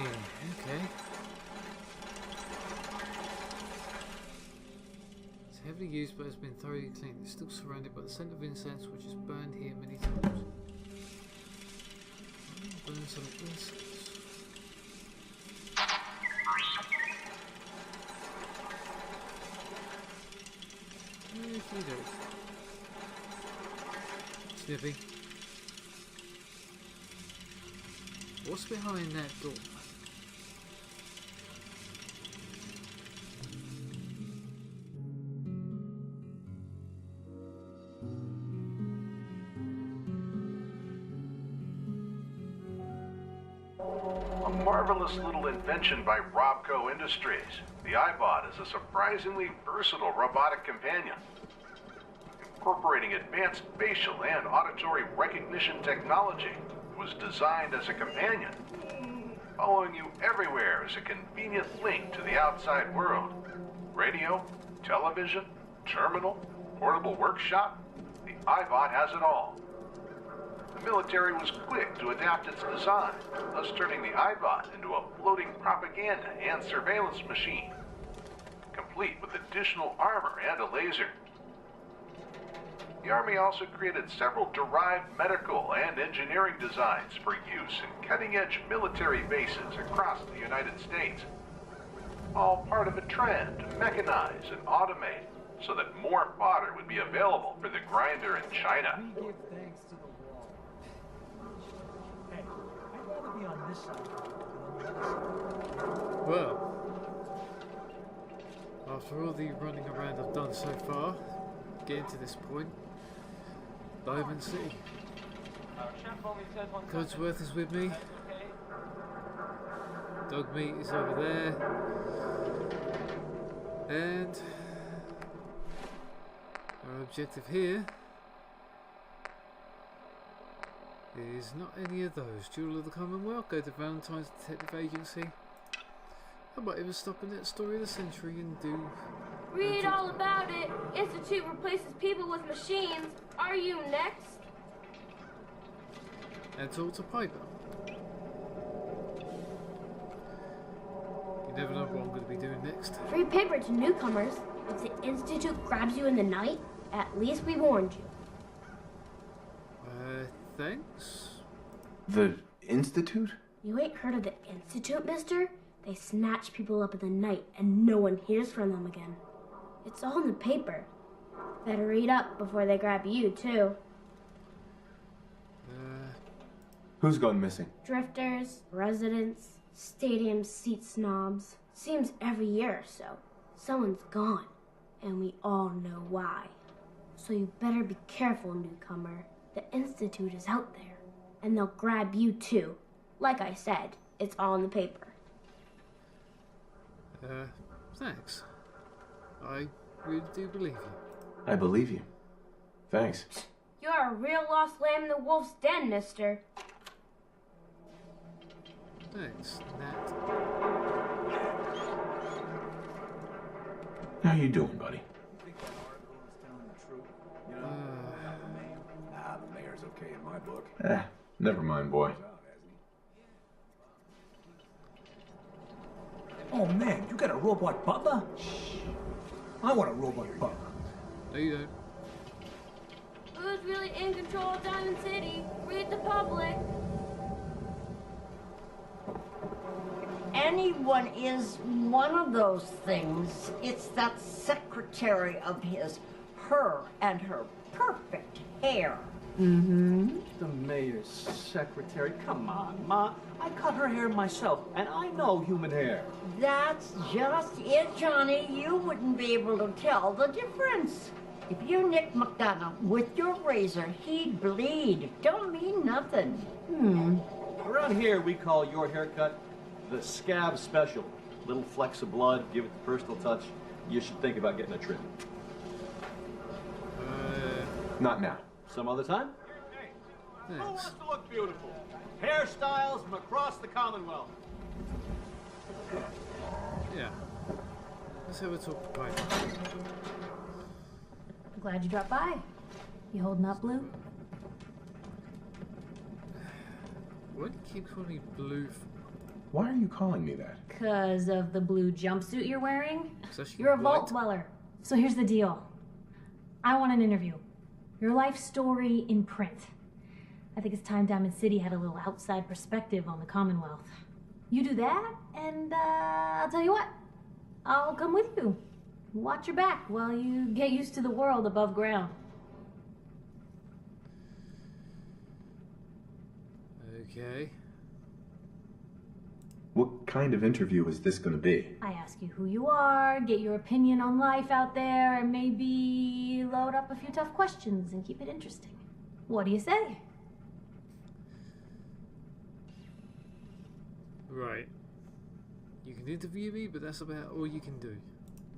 Okay. It's heavily used but has been thoroughly cleaned. It's still surrounded by the scent of incense which is burned here many times. Burn some incense. Okie doke. Snippy. What's behind that door? A marvelous little invention by Robco Industries. The iBot is a surprisingly versatile robotic companion. Incorporating advanced facial and auditory recognition technology, it was designed as a companion, following you everywhere as a convenient link to the outside world. Radio, television, terminal, portable workshop, the iBot has it all. The military was quick to adapt its design, thus turning the iBot into a floating propaganda and surveillance machine, complete with additional armor and a laser. The Army also created several derived medical and engineering designs for use in cutting-edge military bases across the United States, all part of a trend to mechanize and automate so that more fodder would be available for the grinder in China. We give thanks to the wall. Hey, I'd rather be on this side than on the other side. Well, after all the running around I've done so far, getting to this point, Diamond City. Codsworth is with me. Dogmeat is over there. And our objective here is not any of those. Jewel of the Commonwealth, go to Valentine's Detective Agency. How about even stopping that story of the century and do... Read all about it. Institute replaces people with machines. Are you next? And talk to Piper. You never know what I'm going to be doing next. Free paper to newcomers. If the Institute grabs you in the night, at least we warned you. Thanks. The Institute? You ain't heard of the Institute, mister? They snatch people up in the night and no one hears from them again. It's all in the paper. Better read up before they grab you, too. Who's gone missing? Drifters, residents, stadium seat snobs. Seems every year or so, someone's gone. And we all know why. So you better be careful, newcomer. The Institute is out there. And they'll grab you, too. Like I said, it's all in the paper. Thanks. I really do believe you. I believe you. Thanks. You're a real lost lamb in the wolf's den, mister. Thanks, Nat. How you doing, buddy? You think that article is telling the truth? You know, about the mayor? Nah, the mayor's okay in my book. Never mind, boy. Oh man, you got a robot butler? Shh. I want a robot butler. No, you don't. Who's really in control of Diamond City? Read the public. Anyone is one of those things. It's that secretary of his, her and her perfect hair. Mm-hmm. The mayor's secretary? Come on, Ma. I cut her hair myself, and I know human hair. That's just it, Johnny. You wouldn't be able to tell the difference. If you nicked McDonough with your razor, he'd bleed. Don't mean nothing. Around here, we call your haircut the scab special. Little flecks of blood, give it the personal touch. You should think about getting a trim. Not now. Some other time? Thanks. Who wants to look beautiful? Hairstyles from across the Commonwealth. Yeah. Let's have a talk to Piper. I'm glad you dropped by. You holding up, Blue? Why do you keep calling me Blue? Why are you calling me that? 'Cause of the blue jumpsuit you're wearing? It's actually You're a white. vault dweller. So here's the deal. I want an interview. Your life story in print. I think it's time Diamond City had a little outside perspective on the Commonwealth. You do that, and I'll tell you what. I'll come with you. Watch your back while you get used to the world above ground. Okay. What kind of interview is this going to be? I ask you who you are, get your opinion on life out there, and maybe load up a few tough questions and keep it interesting. What do you say? Right. You can interview me, but that's about all you can do.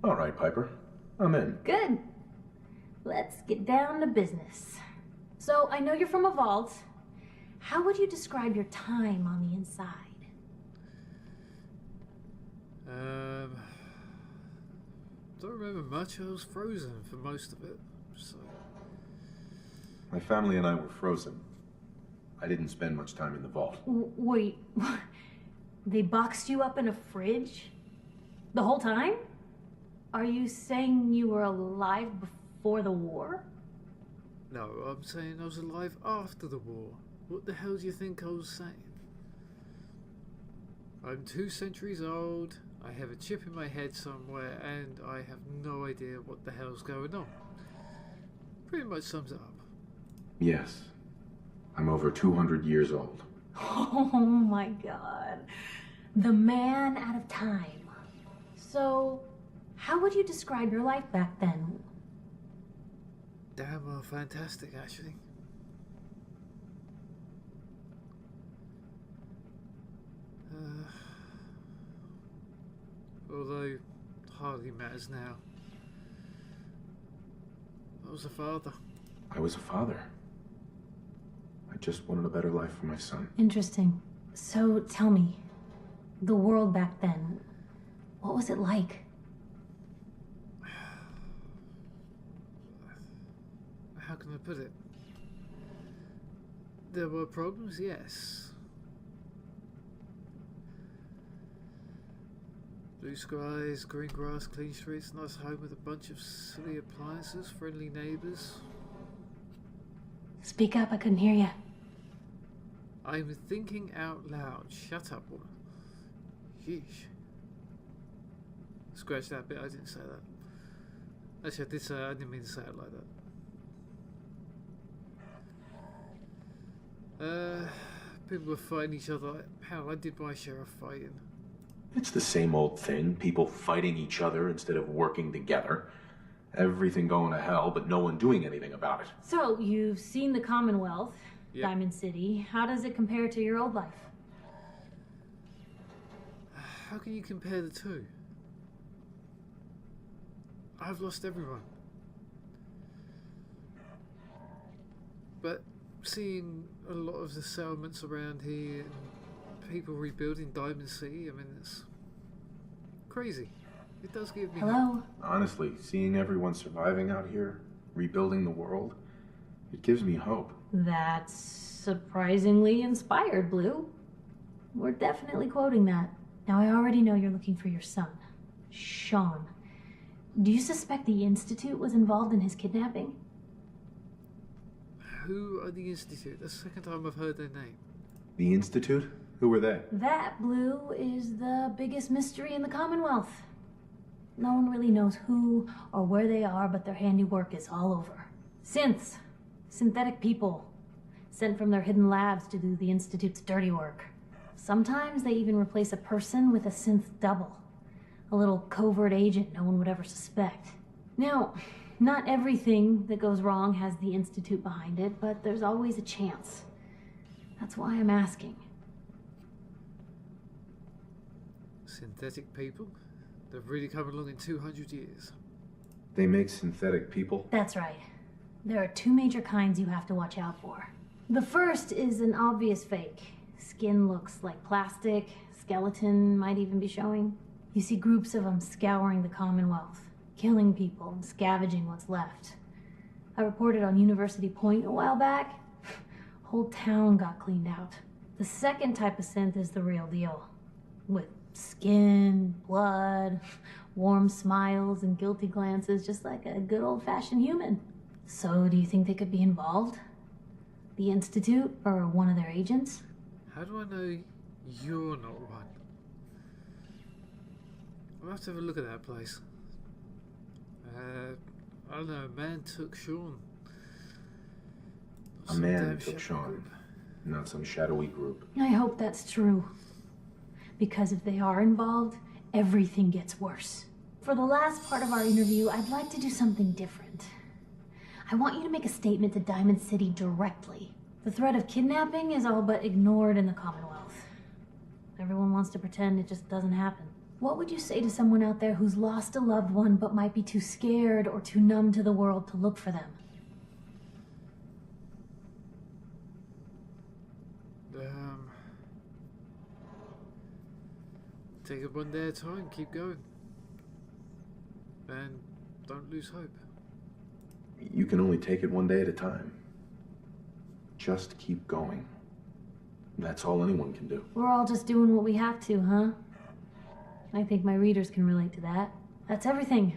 All right, Piper. I'm in. Good. Let's get down to business. So, I know you're from a vault. How would you describe your time on the inside? Don't remember much. I was frozen for most of it, so... My family and I were frozen. I didn't spend much time in the vault. Wait, they boxed you up in a fridge? The whole time? Are you saying you were alive before the war? No, I'm saying I was alive after the war. What the hell do you think I was saying? I'm 2 centuries old, I have a chip in my head somewhere, and I have no idea what the hell's going on. Pretty much sums it up. Yes. I'm over 200 years old. Oh my god. The man out of time. So, how would you describe your life back then? Damn well fantastic, actually. Although, hardly matters now. I was a father. I was a father. I just wanted a better life for my son. Interesting. So, tell me, the world back then, what was it like? How can I put it? There were problems, yes. Blue skies, green grass, clean streets, nice home with a bunch of silly appliances, friendly neighbours. Speak up, I couldn't hear you. I'm thinking out loud. Shut up, woman. Yeesh. Scratch that bit, I didn't say that. Actually, I did say I didn't mean to say it like that. People were fighting each other. Hell, I did my share of fighting. It's the same old thing. People fighting each other instead of working together. Everything going to hell, but no one doing anything about it. So, you've seen the Commonwealth, Yep. Diamond City. How does it compare to your old life? How can you compare the two? I've lost everyone. But seeing a lot of the settlements around here and people rebuilding Diamond City, I mean, it's crazy. It does give me hope. Hello? Honestly, seeing everyone surviving out here, rebuilding the world, it gives me hope. That's surprisingly inspired, Blue. We're definitely quoting that. Now, I already know you're looking for your son, Sean. Do you suspect the Institute was involved in his kidnapping? Who are the Institute? That's the second time I've heard their name. The Institute? Who were they? That, Blue, is the biggest mystery in the Commonwealth. No one really knows who or where they are, but their handiwork is all over. Synths. Synthetic people. Sent from their hidden labs to do the Institute's dirty work. Sometimes they even replace a person with a synth double. A little covert agent no one would ever suspect. Now, not everything that goes wrong has the Institute behind it, but there's always a chance. That's why I'm asking. Synthetic people? They've really come along in 200 years. They make synthetic people? That's right. There are 2 major kinds you have to watch out for. The first is an obvious fake. Skin looks like plastic, skeleton might even be showing. You see groups of them scouring the Commonwealth, killing people and scavenging what's left. I reported on University Point a while back. Whole town got cleaned out. The second type of synth is the real deal. With skin, blood, warm smiles, and guilty glances, just like a good old-fashioned human. So, do you think they could be involved? The Institute, or one of their agents? How do I know you're not one? I'll have to have a look at that place. I don't know, a man took Sean. A man took Sean, not some shadowy group. I hope that's true. Because if they are involved, everything gets worse. For the last part of our interview, I'd like to do something different. I want you to make a statement to Diamond City directly. The threat of kidnapping is all but ignored in the Commonwealth. Everyone wants to pretend it just doesn't happen. What would you say to someone out there who's lost a loved one but might be too scared or too numb to the world to look for them? Take it one day at a time, keep going. And don't lose hope. You can only take it one day at a time. Just keep going. That's all anyone can do. We're all just doing what we have to, huh? I think my readers can relate to that. That's everything.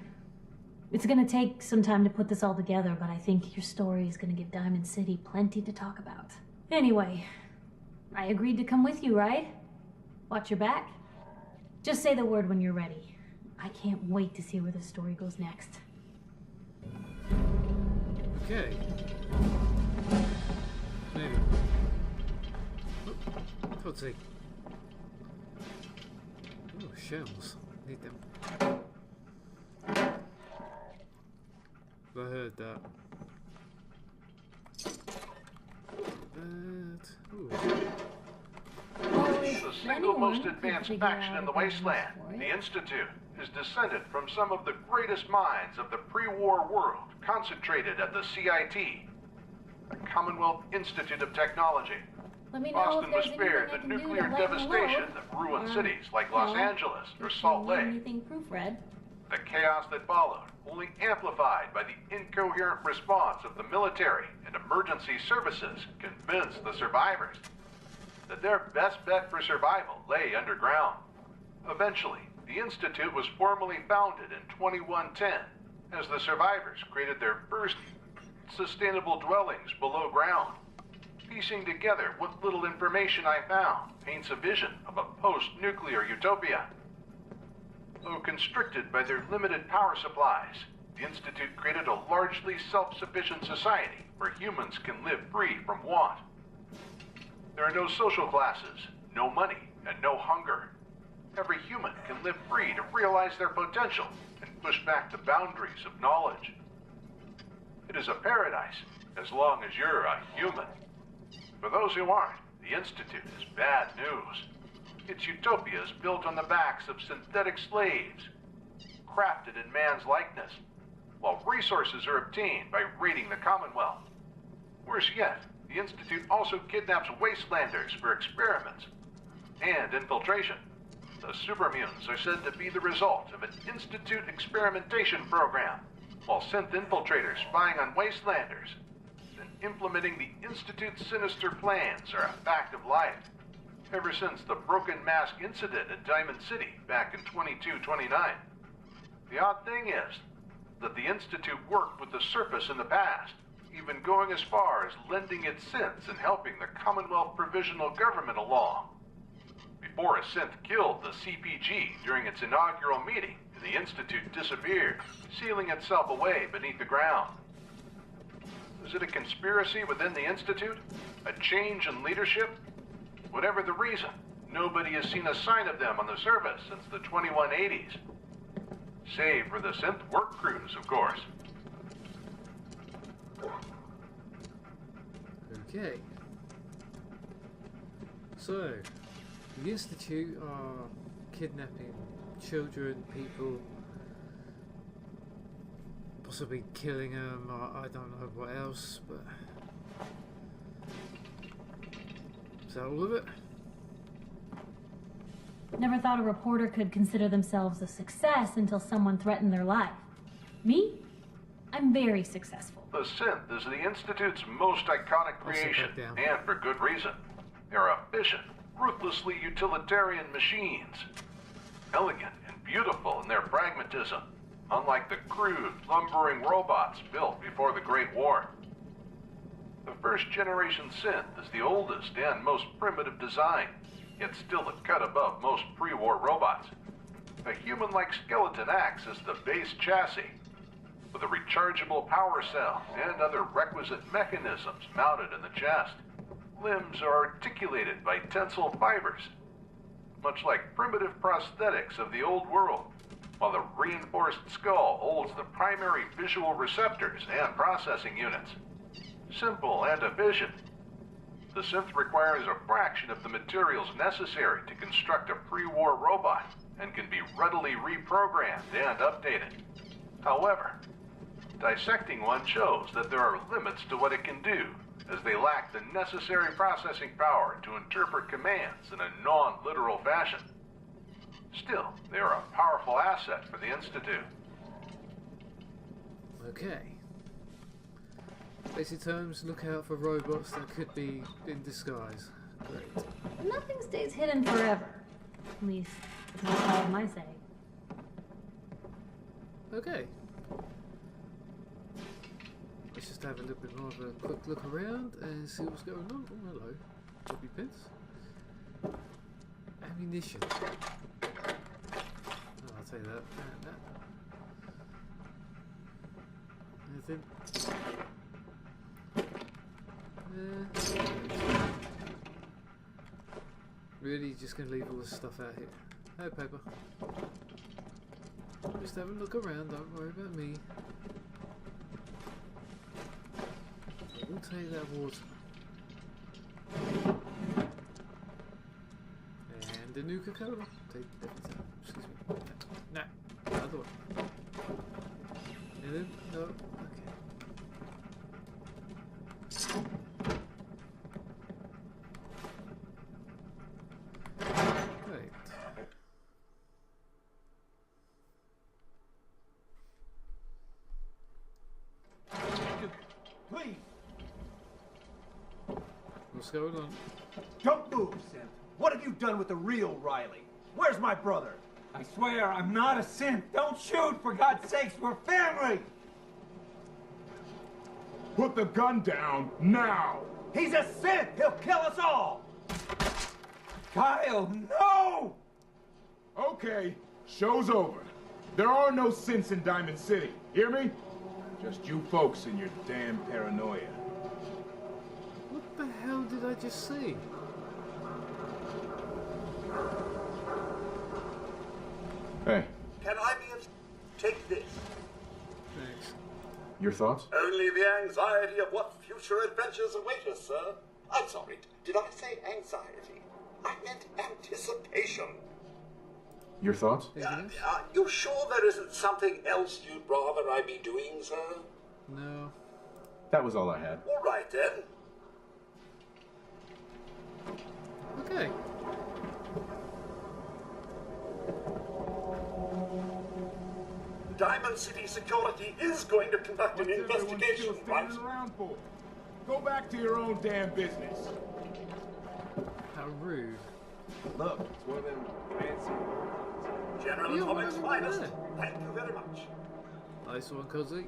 It's gonna take some time to put this all together, but I think your story is gonna give Diamond City plenty to talk about. Anyway, I agreed to come with you, right? Watch your back? Just say the word when you're ready. I can't wait to see where the story goes next. Okay. Maybe. Oh, Tootsie. Oh, shells. Need them. I heard that. Ooh. The single most advanced faction in the wasteland, the Institute, is descended from some of the greatest minds of the pre-war world, concentrated at the CIT, the Commonwealth Institute of Technology. Let me know Boston if was there's spared anything I the can do to nuclear lighten the devastation load. that ruined cities like Los Angeles or Salt Lake. Anything proofread? The chaos that followed, only amplified by the incoherent response of the military and emergency services, convinced the survivors that their best bet for survival lay underground. Eventually, the Institute was formally founded in 2110 as the survivors created their first sustainable dwellings below ground. Piecing together what little information I found paints a vision of a post-nuclear utopia. Though constricted by their limited power supplies, the Institute created a largely self-sufficient society where humans can live free from want. There are no social classes, no money, and no hunger. Every human can live free to realize their potential and push back the boundaries of knowledge. It is a paradise, as long as you're a human. For those who aren't, the Institute is bad news. Its utopia is built on the backs of synthetic slaves, crafted in man's likeness, while resources are obtained by raiding the Commonwealth. Worse yet, the Institute also kidnaps wastelanders for experiments and infiltration. The supermutants are said to be the result of an Institute experimentation program, while synth infiltrators spying on wastelanders and implementing the Institute's sinister plans are a fact of life. Ever since the Broken Mask incident at Diamond City back in 2229. The odd thing is that the Institute worked with the surface in the past, even going as far as lending its synths and helping the Commonwealth Provisional Government along. Before a synth killed the CPG during its inaugural meeting, the Institute disappeared, sealing itself away beneath the ground. Is it a conspiracy within the Institute? A change in leadership? Whatever the reason, nobody has seen a sign of them on the surface since the 2180s. Save for the synth work crews, of course. Okay. So, the Institute are kidnapping children, people, possibly killing them, I don't know what else, but... Is that all of it? Never thought a reporter could consider themselves a success until someone threatened their life. Me? I'm very successful. The synth is the Institute's most iconic creation, and for good reason. They're efficient, ruthlessly utilitarian machines. Elegant and beautiful in their pragmatism, unlike the crude, lumbering robots built before the Great War. The first-generation synth is the oldest and most primitive design, yet still a cut above most pre-war robots. A human-like skeleton acts as the base chassis, with a rechargeable power cell and other requisite mechanisms mounted in the chest. Limbs are articulated by tensile fibers, much like primitive prosthetics of the old world, while the reinforced skull holds the primary visual receptors and processing units. Simple and efficient. The synth requires a fraction of the materials necessary to construct a pre-war robot and can be readily reprogrammed and updated. However, dissecting one shows that there are limits to what it can do, as they lack the necessary processing power to interpret commands in a non-literal fashion. Still, they are a powerful asset for the Institute. Okay. Basic terms, look out for robots that could be in disguise. Great. Nothing stays hidden forever. At least, that's all my say. Okay. Let's just have a little bit more of a quick look around and see what's going on. Oh, hello. Bobby pins. Ammunition. Oh, I'll tell you that. Anything? Really, just gonna leave all this stuff out here. Hey, paper. Just have a look around, don't worry about me. We'll take that water. And the Nuka-Cola. Take everything. Excuse me. No. Other one. And then, no. Okay. Right. Please, What's going on? don't move, Synth. What have you done with the real Riley? Where's my brother? I swear I'm not a synth. Don't shoot, for God's sakes. We're family. Put the gun down now. He's a Synth. He'll kill us all. Kyle, no! Okay, show's over. There are no synths in Diamond City. Hear me? Just you folks and your damn paranoia. What the hell did I just see? Hey, Can I be of... Take this. Thanks. your thoughts? Only the anxiety of what future adventures await us, sir. I'm sorry. Did I say anxiety? I meant anticipation. Your thoughts? Are you sure there isn't something else you'd rather I be doing, sir? No. That was all I had. All right, then. Okay. Diamond City Security is going to conduct an investigation, right? Around for? Go back to your own damn business. How rude. Look, it's one of them fancy. General Yeah, Atomics why finest. not? Thank you very much. Nice one, Cozy.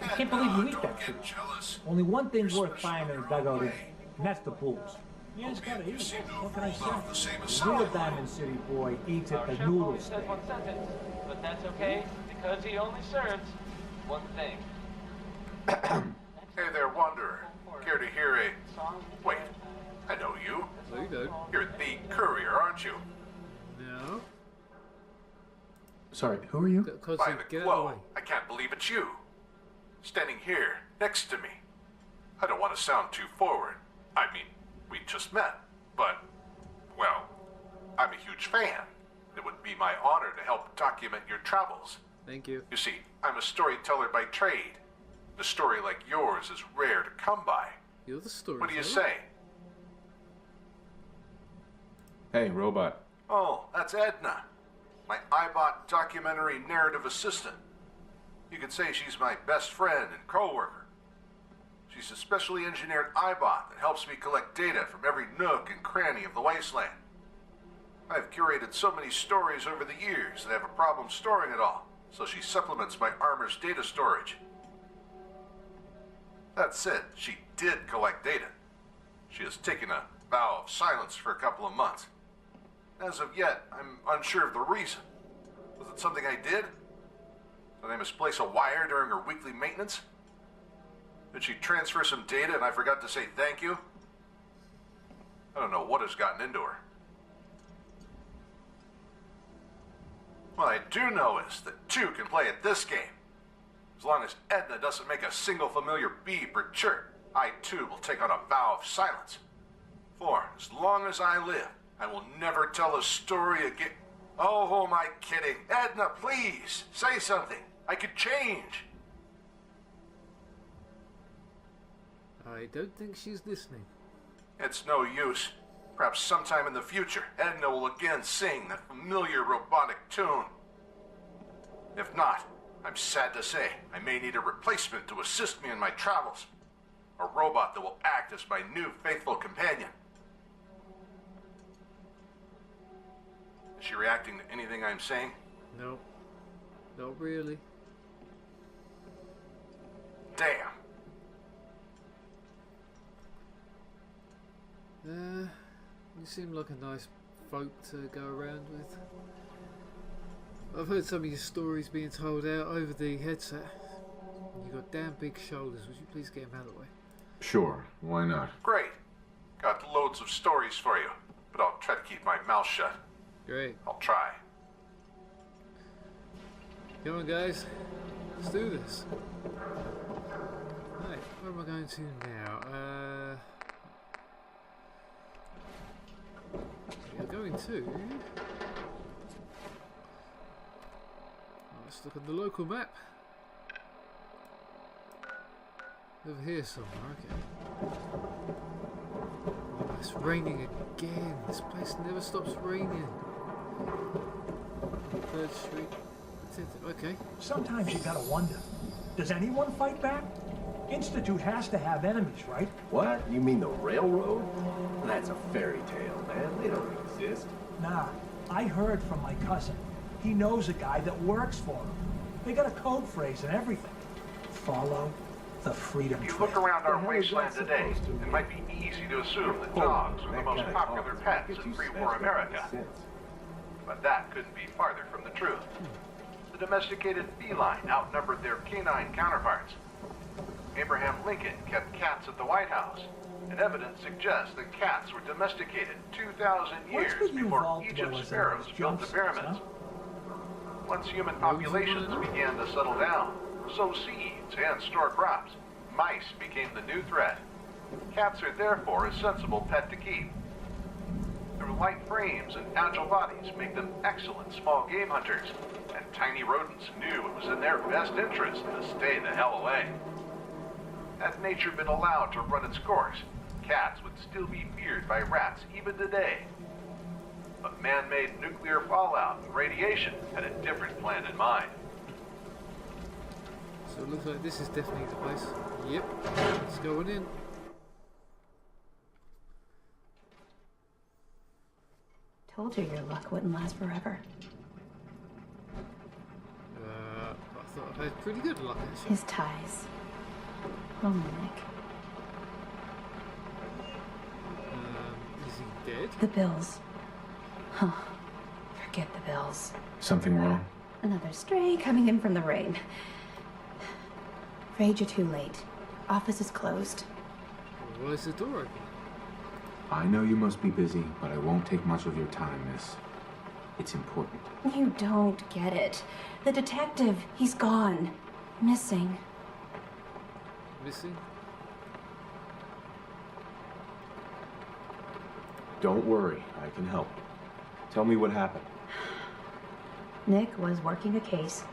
I can't believe you eat that shit. Only one thing's worth finding in the dugout, and that's the booze. You just gotta eat it. What can I say? The real Diamond City boy eats at the noodle Says stand. one sentence, but that's okay because he only serves one thing. Hey there, Wanderer. Care to hear a... Wait, I know you. There you go. You're the courier, aren't you? No. Sorry, who are you? Cozy, By the get out of the way. glow, I can't believe it's you. Standing here, next to me. I don't want to sound too forward. I mean, we just met. But, well, I'm a huge fan. It would be my honor to help document your travels. Thank you. You see, I'm a storyteller by trade. A story like yours is rare to come by. You're the story. What do you say? Hey, robot. Oh, that's Edna. My iBot documentary narrative assistant. You could say she's my best friend and co-worker. She's a specially engineered iBot that helps me collect data from every nook and cranny of the wasteland. I've curated so many stories over the years that I have a problem storing it all, so she supplements my armor's data storage. That said, she did collect data. She has taken a vow of silence for a couple of months. As of yet, I'm unsure of the reason. Was it something I did? Did I misplace a wire during her weekly maintenance? Did she transfer some data and I forgot to say thank you? I don't know what has gotten into her. What I do know is that two can play at this game. As long as Edna doesn't make a single familiar beep or chirp, I too will take on a vow of silence. For as long as I live, I will never tell a story again. Oh, who am I kidding? Edna, please, say something. I could change. I don't think she's listening. It's no use. Perhaps sometime in the future, Edna will again sing that familiar robotic tune. If not, I'm sad to say, I may need a replacement to assist me in my travels. A robot that will act as my new faithful companion. Is she reacting to anything I'm saying? No. Not really. Damn. You seem like a nice folk to go around with. I've heard some of your stories being told out over the headset. You got damn big shoulders. Would you please get them out of the way? Sure, why not? Great. Got loads of stories for you, but I'll try to keep my mouth shut. Great. I'll try. Come on, guys. Let's do this. Right, where am I going to now? We are going to... Let's look at the local map. Over here somewhere, okay. Oh, it's raining again. This place never stops raining. 3rd Street. Okay. Sometimes you gotta wonder, does anyone fight back? Institute has to have enemies, right? What? You mean the railroad? That's a fairy tale, man. They don't exist. Nah, I heard from my cousin. He knows a guy that works for him. They got a code phrase and everything. Follow the freedom If you trail. look around our wasteland today, it might be easy to assume that dogs are the most popular pets in pre-war America. But that couldn't be farther from the truth. The domesticated feline outnumbered their canine counterparts. Abraham Lincoln kept cats at the White House, and evidence suggests that cats were domesticated 2,000 years before Egypt's pharaohs built the pyramids. Once human populations began to settle down, sow seeds and store crops, mice became the new threat. Cats are therefore a sensible pet to keep. Their light frames and agile bodies make them excellent small game hunters, and tiny rodents knew it was in their best interest to stay the hell away. Had nature been allowed to run its course, cats would still be feared by rats even today. But man-made nuclear fallout and radiation had a different plan in mind. So it looks like this is definitely the place. Yep, let's go on in. Told you your luck wouldn't last forever. I thought I had pretty good luck actually. His ties. Oh, Nick. Is he dead? The bills. Huh. Forget the bills. Something wrong? Another stray coming in from the rain. Afraid you're too late. Office is closed. Why is the door open? I know you must be busy, but I won't take much of your time, miss. It's important. You don't get it. The detective, he's gone. Missing. Missing? Don't worry, I can help. Tell me what happened. Nick was working a case.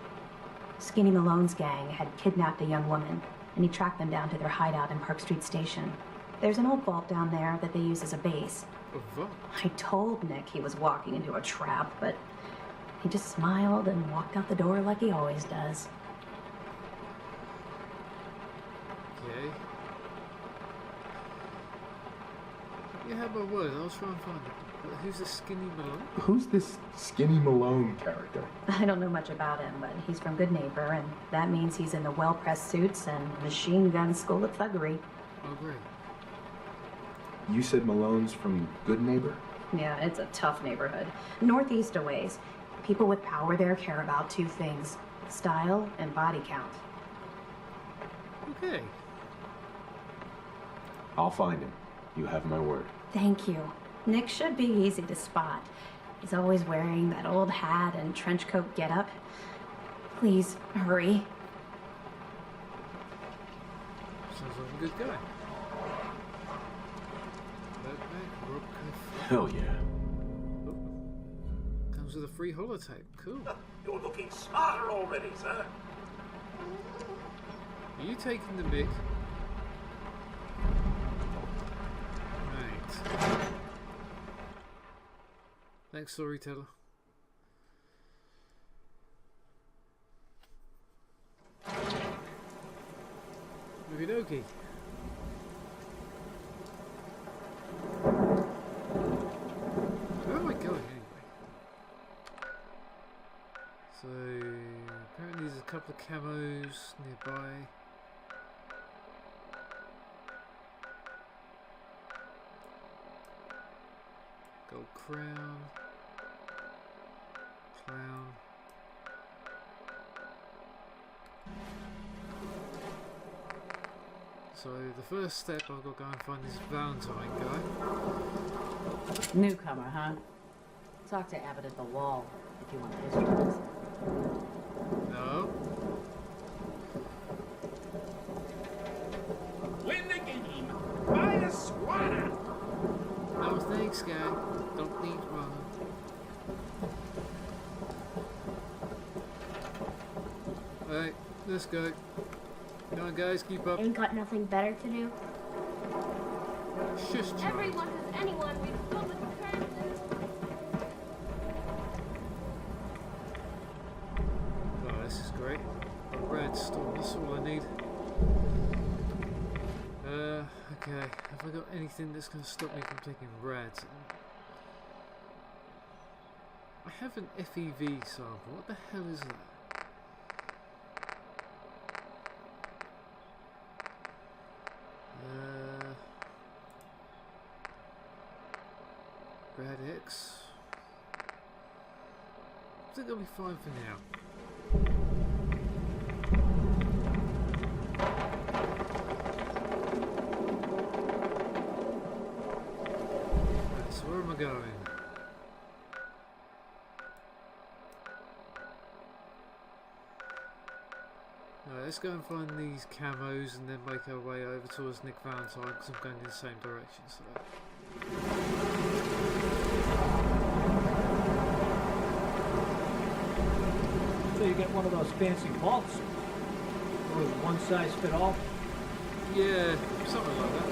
Skinny Malone's gang had kidnapped a young woman, and he tracked them down to their hideout in Park Street Station. There's an old vault down there that they use as a base. A vault? I told Nick he was walking into a trap, but he just smiled and walked out the door like he always does. Okay. You have my word, I'll try and find it. But who's this skinny Malone? Who's this Skinny Malone character? I don't know much about him, but he's from Good Neighbor, and that means he's in the well-pressed suits and machine gun school of thuggery. Oh, great. You said Malone's from Good Neighbor? Yeah, it's a tough neighborhood. Northeast a ways. People with power there care about two things: style and body count. Okay. I'll find him. You have my word. Thank you. Nick should be easy to spot. He's always wearing that old hat and trench coat getup. Please, hurry. Sounds like a good guy. Hell yeah. Oh. Comes with a free holotape. Cool. You're looking smarter already, sir. Are you taking the mic? Right. Thanks, storyteller. Okie dokie. Where am I going anyway? So apparently there's a couple of camos nearby. Gold crown. Clown. So the first step I've got to go and find this Valentine guy. Newcomer, huh? Talk to Abbott at the wall if you want a history lesson. No. Win the game! Buy a swanner! No thanks, guy. Don't need one. Alright, let's go. Come on, guys, keep up. Ain't got nothing better to do. Shush, child. Everyone who's anyone we've filled with occurrences. Oh, this is great. A red storm, that's all I need. Okay. Have I got anything that's going to stop me from taking red? I have an FEV sample. What the hell is that? Red X. I think I'll be fine for now. Right, so where am I going? Right, let's go and find these camos and then make our way over towards Nick Valentine because I'm going in the same direction. So. So you get one of those fancy vault suits. Or is one size fit all? Yeah, something like that.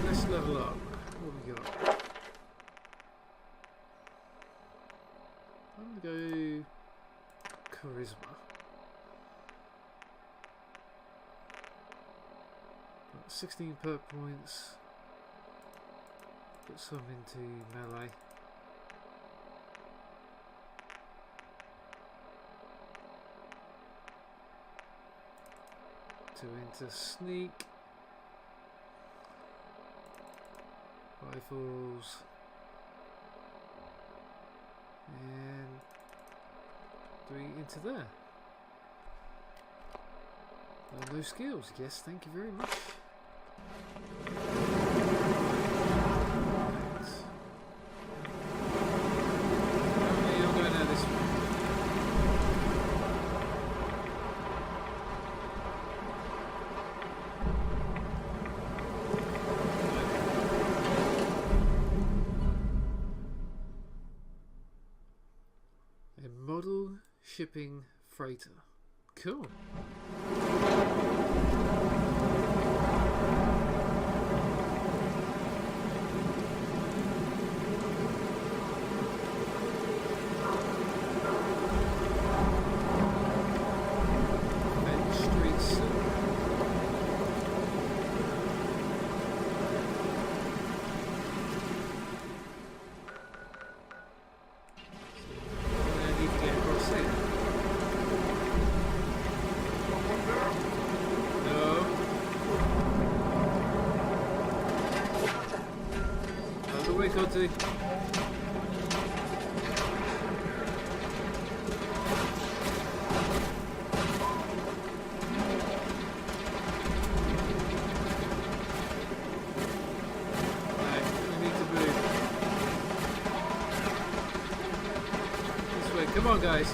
Let's level up. What we got? I'm gonna go charisma. Got 16 perk points. Put some into melee. Into sneak, rifles, and 3 into there. No skills. Yes, thank you very much. Apparently I'm going out this way. Shipping freighter. Cool. Cotty. Right, we need to move. This way, come on guys.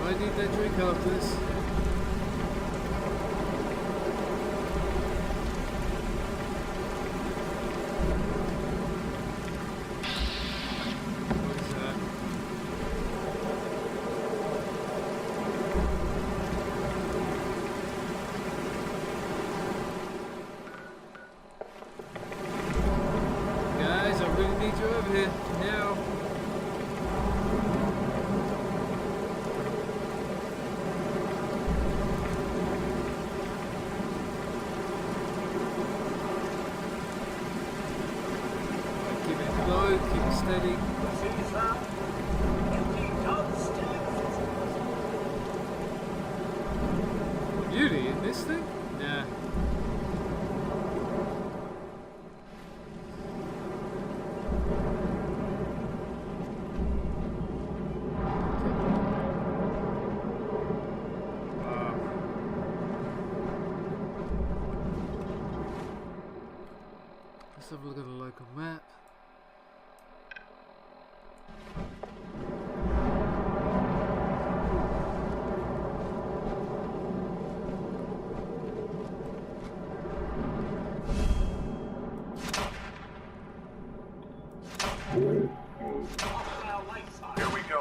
I need that drink after this. What is that? Guys, I really need you over here now. Steady. Beauty in this thing? Nah. Wow. Let's have a look at the local map. Here we go.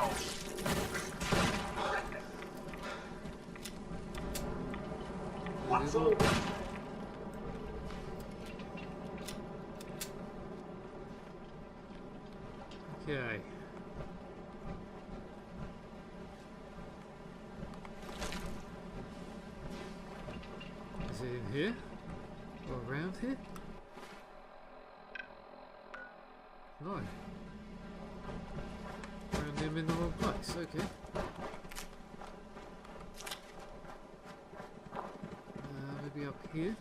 What's over? Okay. Is it in here? Or around here? No. Found him in the wrong place, okay. Maybe up here?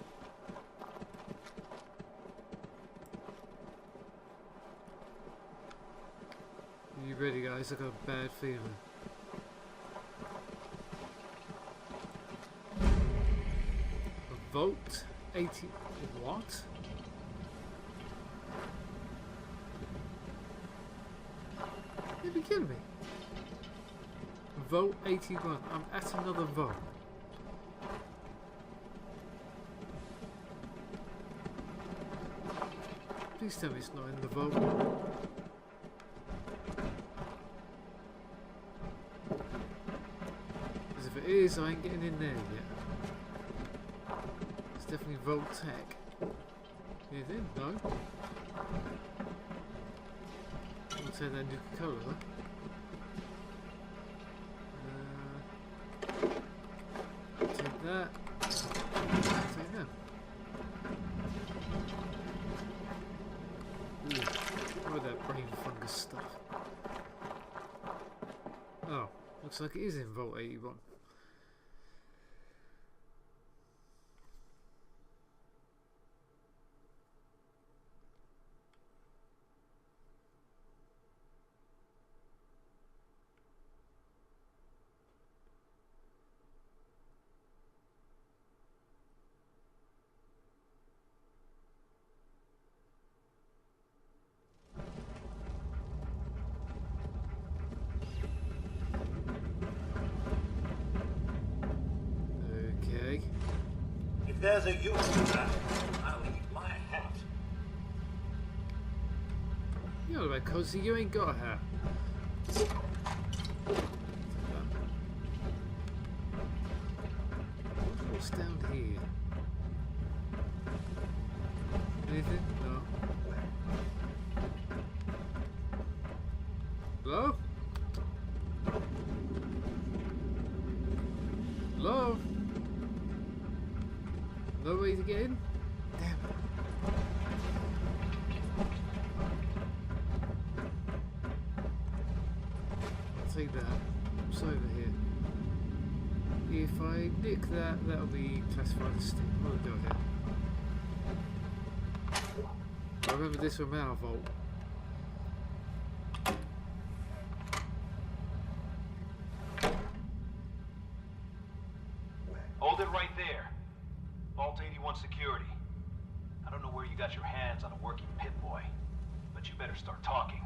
Are you ready guys? I've got a bad feeling. A Volt 80... what? You'd be kidding me. Volt 81. I'm at another Volt. Please tell me it's not in the Volt. Because if it is, I ain't getting in there yet. It's definitely Volt Tech. Yeah, then, no. I'll take that new colour though. Take that. Take that. Ooh, what that brain fungus stuff? Oh, looks like it is in Vault 81. If there's a use for that, I'll eat my You know about cozy, you ain't got a hat. What's down here? Anything? No. Hello? Hello? No way to get in? Damn it. I'll take that. What's over here? If I nick that, that'll be classified as steal. What do I do here? I remember this from our vault. Hold it right there. Vault 81 security. I don't know where you got your hands on a working pit boy, but you better start talking.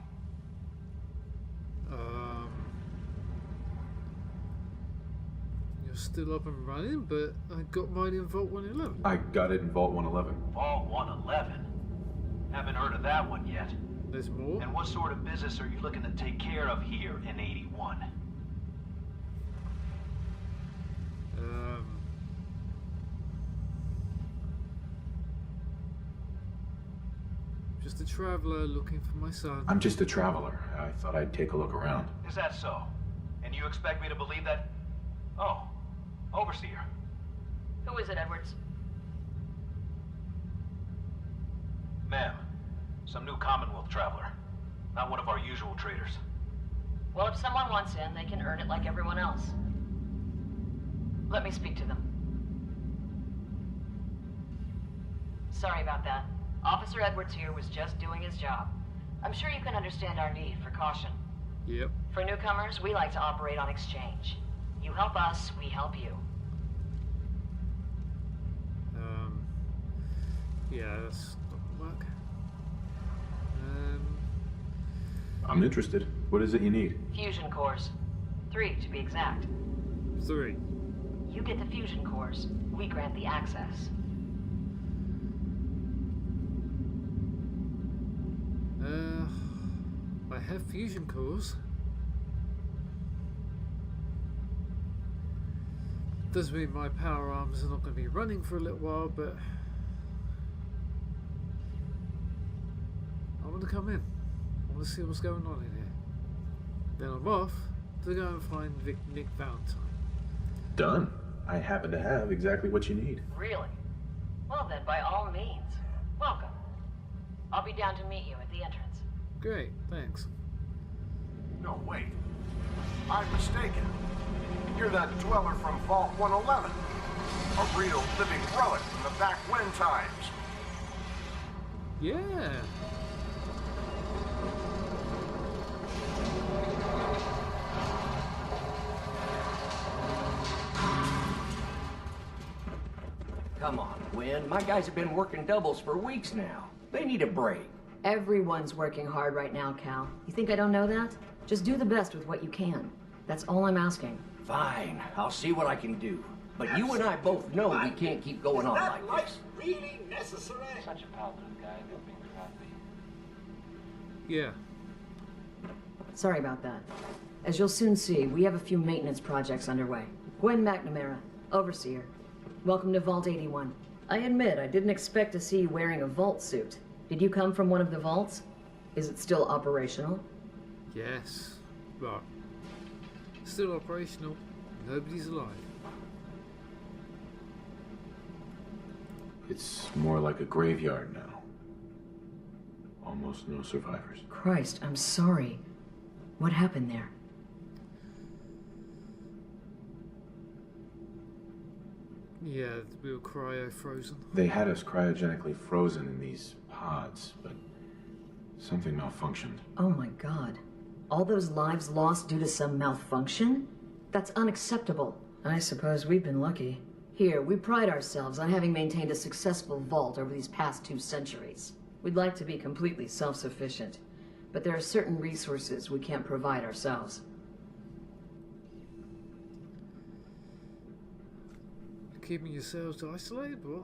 You're still up and running, but I got mine in Vault 111. I got it in Vault 111. Vault 111? Haven't heard of that one yet. There's more? And what sort of business are you looking to take care of here in 81? Just a traveler looking for my son. I'm just a traveler. I thought I'd take a look around. Is that so? And you expect me to believe that? Oh, Overseer. Who is it, Edwards? Ma'am, some new Commonwealth traveler. Not one of our usual traders. Well, if someone wants in, they can earn it like everyone else. Let me speak to them. Sorry about that. Officer Edwards here was just doing his job. I'm sure you can understand our need for caution. Yep. For newcomers, we like to operate on exchange. You help us, we help you. Yeah, that's not gonna work. I'm interested. What is it you need? Fusion cores. 3, to be exact. 3. You get the fusion cores. We grant the access. I have fusion cores. Does mean my power arms are not going to be running for a little while, but I want to come in. I want to see what's going on in here. Then I'm off to go and find Nick Valentine. Done. I happen to have exactly what you need. Really? Well then, by all means, welcome. I'll be down to meet you at the entrance. Great, thanks. No, wait. I'm mistaken. You're that dweller from Vault 111. A real living relic from the back when times. Yeah. Come on, Gwen. My guys have been working doubles for weeks now. They need a break. Everyone's working hard right now, Cal. You think I don't know that? Just do the best with what you can. That's all I'm asking. Fine. I'll see what I can do. But you and I both know we can't keep going on like this. Really necessary? Such a positive guy, they're being crappy. Yeah. Sorry about that. As you'll soon see, we have a few maintenance projects underway. Gwen McNamara, Overseer. Welcome to Vault 81. I admit, I didn't expect to see you wearing a vault suit. Did you come from one of the vaults? Is it still operational? Yes. Right. Still operational. Nobody's alive. It's more like a graveyard now. Almost no survivors. Christ, I'm sorry. What happened there? Yeah, we were cryo-frozen. They had us cryogenically frozen in these pods, but something malfunctioned. Oh my God. All those lives lost due to some malfunction? That's unacceptable. I suppose we've been lucky. Here, we pride ourselves on having maintained a successful vault over these past 2 centuries. We'd like to be completely self-sufficient, but there are certain resources we can't provide ourselves. Keeping yourselves isolated? What?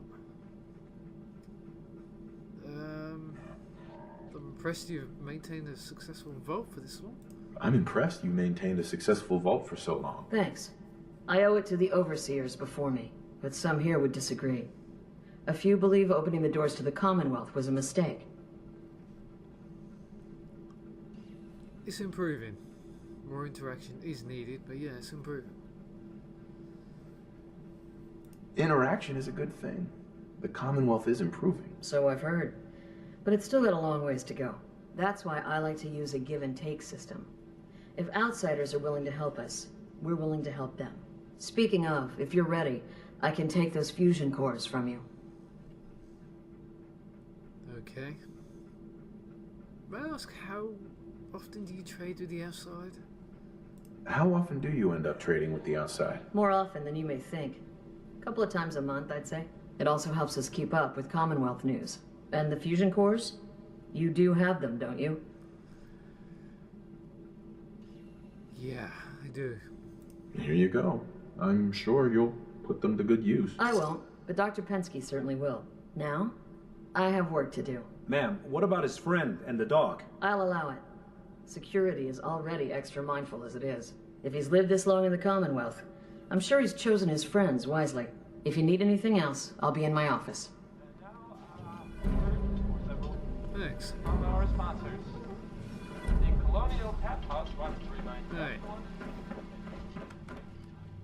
I'm impressed you've maintained a successful vault for this long. I'm impressed you maintained a successful vault for so long. Thanks. I owe it to the overseers before me, but some here would disagree. A few believe opening the doors to the Commonwealth was a mistake. It's improving. More interaction is needed, but yeah, it's improving. Interaction is a good thing. The Commonwealth is improving. So I've heard. But it's still got a long ways to go. That's why I like to use a give-and-take system. If outsiders are willing to help us, we're willing to help them. Speaking of, if you're ready, I can take those fusion cores from you. Okay. May I ask, how often do you trade with the outside? How often do you end up trading with the outside? More often than you may think. A couple of times a month, I'd say. It also helps us keep up with Commonwealth news. And the fusion cores? You do have them, don't you? Yeah, I do. Here you go. I'm sure you'll put them to good use. I won't, but Dr. Pensky certainly will. Now, I have work to do. Ma'am, what about his friend and the dog? I'll allow it. Security is already extra mindful as it is. If he's lived this long in the Commonwealth, I'm sure he's chosen his friends wisely. If you need anything else, I'll be in my office. Thanks. From our sponsors, the Colonial Tap House wants to remind Hey. everyone.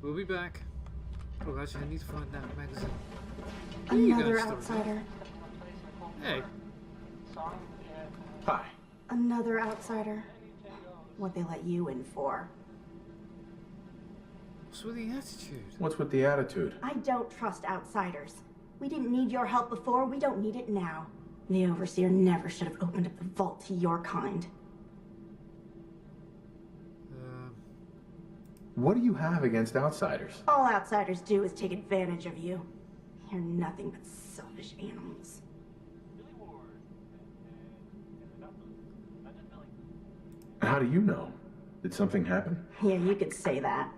We'll be back. Oh, actually, I need to find that magazine. Another outsider. Hey. Hi. Another outsider. What they let you in for? What's with the attitude? What's with the attitude? I don't trust outsiders. We didn't need your help before, we don't need it now. The Overseer never should have opened up the vault to your kind. What do you have against outsiders? All outsiders do is take advantage of you. You're nothing but selfish animals. How do you know? Did something happen? Yeah, you could say that.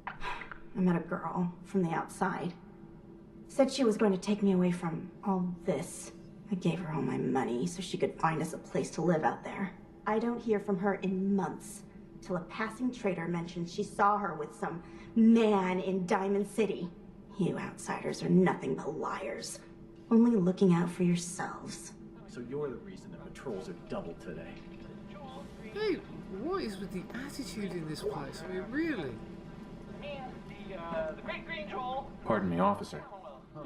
I met a girl from the outside. Said she was going to take me away from all this. I gave her all my money so she could find us a place to live out there. I don't hear from her in months, till a passing trader mentioned she saw her with some man in Diamond City. You outsiders are nothing but liars, only looking out for yourselves. So you're the reason the patrols are doubled today. Hey, what is with the attitude in this place? I mean, really? The Great Green Jewel. Pardon me, officer. Huh.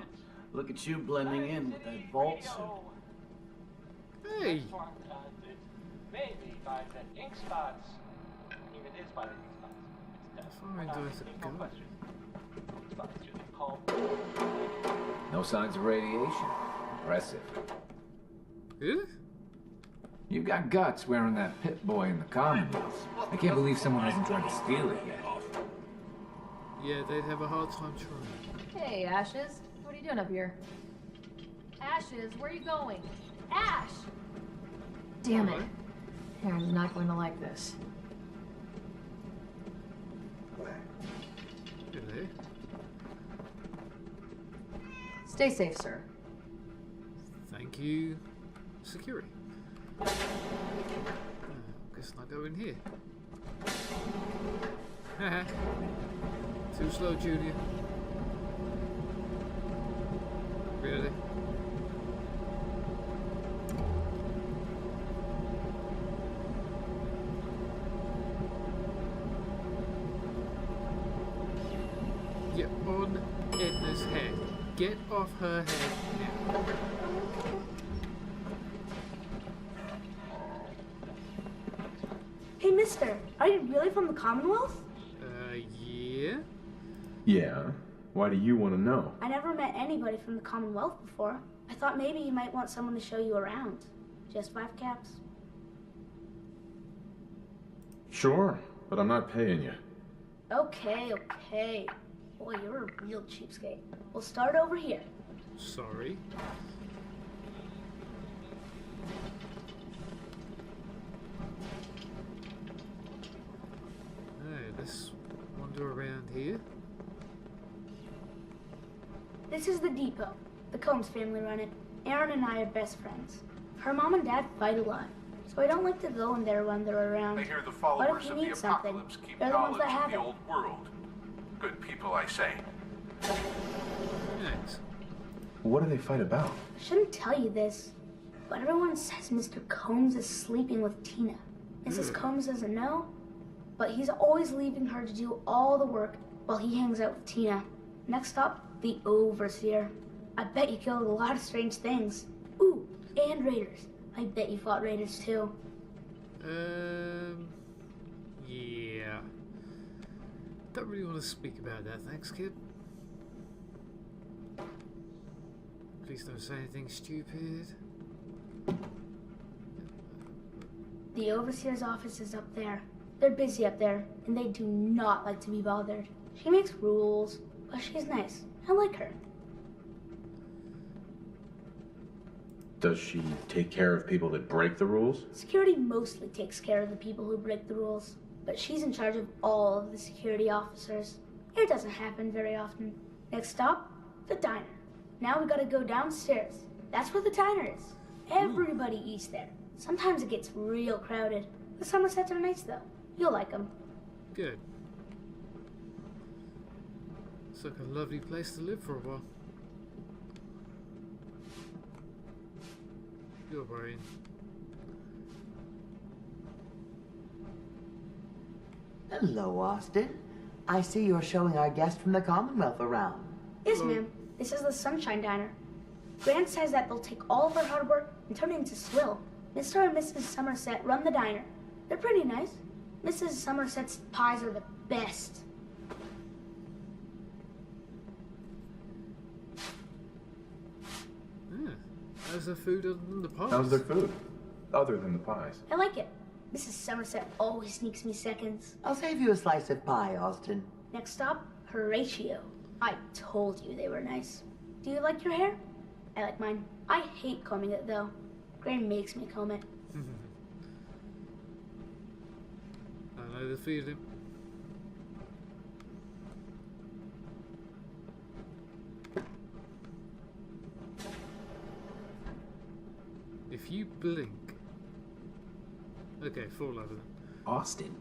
Look at you blending in with that vault suit. Hey! Maybe by the ink spots. Even it is by the ink spots. It's How far in do I have to no go? question. Spots should be called. No signs of radiation. Impressive. Really? You got guts wearing that pit boy in the Commonwealth. I can't believe someone hasn't tried to steal it yet. Yeah, they'd have a hard time trying. Hey, Ashes. What are you doing up here? Ashes, where are you going? Ash! Damn it. Aaron's not going to like this. Really? Stay safe, sir. Thank you, security. Guess not go in here. Haha. Too slow, Junior. Really? You're on Edna's head. Get off her head now. Hey, mister, are you really from the Commonwealth? Yeah? Yeah. Why do you want to know? I never met anybody from the Commonwealth before. I thought maybe you might want someone to show you around. Just 5 caps? Sure, but I'm not paying you. Okay. Boy, you're a real cheapskate. We'll start over here. Sorry. Hey, let's wander around here. This is the depot. The Combs family run it. Aaron and I are best friends. Her mom and dad fight a lot. so I don't like to go in there when they're around. I hear the What followers if of you the need something? apocalypse keep They're the ones knowledge that have of the it. old world. Good people, I say. Yes. What do they fight about? I shouldn't tell you this, but everyone says Mr. Combs is sleeping with Tina. Mrs. Combs doesn't know, but he's always leaving her to do all the work while he hangs out with Tina. Next stop, the Overseer. I bet you killed a lot of strange things. Ooh, and raiders. I bet you fought raiders too. Yeah. Don't really want to speak about that, thanks, kid. Please don't say anything stupid. The Overseer's office is up there. They're busy up there, and they do not like to be bothered. She makes rules, but she's nice. I like her. Does she take care of people that break the rules? Security mostly takes care of the people who break the rules, but she's in charge of all of the security officers. It doesn't happen very often. Next stop, the diner. Now we gotta go downstairs. That's where the diner is. Everybody eats there. Sometimes it gets real crowded. The Somersets are nice though. You'll like them. Good. It's like a lovely place to live for a while. Your brain. Hello, Austin. I see you're showing our guest from the Commonwealth around. Yes, ma'am. This is the Sunshine Diner. Grant says that they'll take all of our hard work and turn it into swill. Mr. and Mrs. Somerset run the diner. They're pretty nice. Mrs. Somerset's pies are the best. Yeah. How's their food other than the pies? How's their food? Other than the pies. I like it. Mrs. Somerset always sneaks me seconds. I'll save you a slice of pie, Austin. Next stop, Horatio. I told you they were nice. Do you like your hair? I like mine. I hate combing it though. Gran makes me comb it. I know the feeling. If you blink. Okay, fall over then. Austin,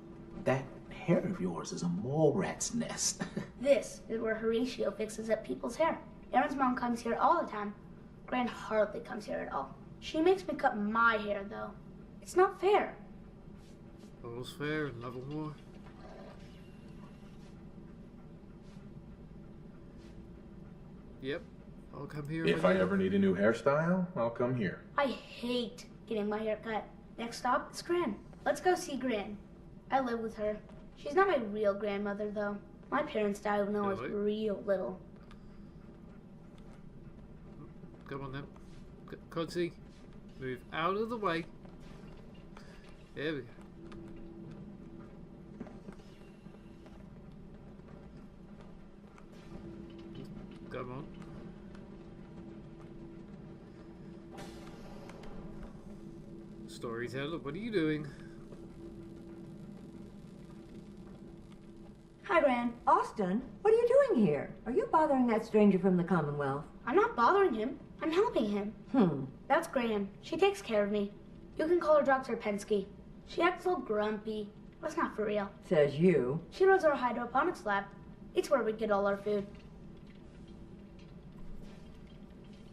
that hair of yours is a mole rat's nest. This is where Horatio fixes up people's hair. Aaron's mom comes here all the time. Gran hardly comes here at all. She makes me cut my hair though. It's not fair. All's fair and love more. Yep, I'll come here. If I ever need a new hairstyle, I'll come here. I hate getting my hair cut. Next stop is Gran. Let's go see Gran. I live with her. She's not my real grandmother though. My parents died when I was real little. Come on then. Codsy, move out of the way. There we go. Come on. Storyteller, what are you doing? Hi, Gran. Austin, what are you doing here? Are you bothering that stranger from the Commonwealth? I'm not bothering him. I'm helping him. That's Gran. She takes care of me. You can call her Dr. Pensky. She acts a little grumpy. That's not for real. Says you. She runs our hydroponics lab. It's where we get all our food.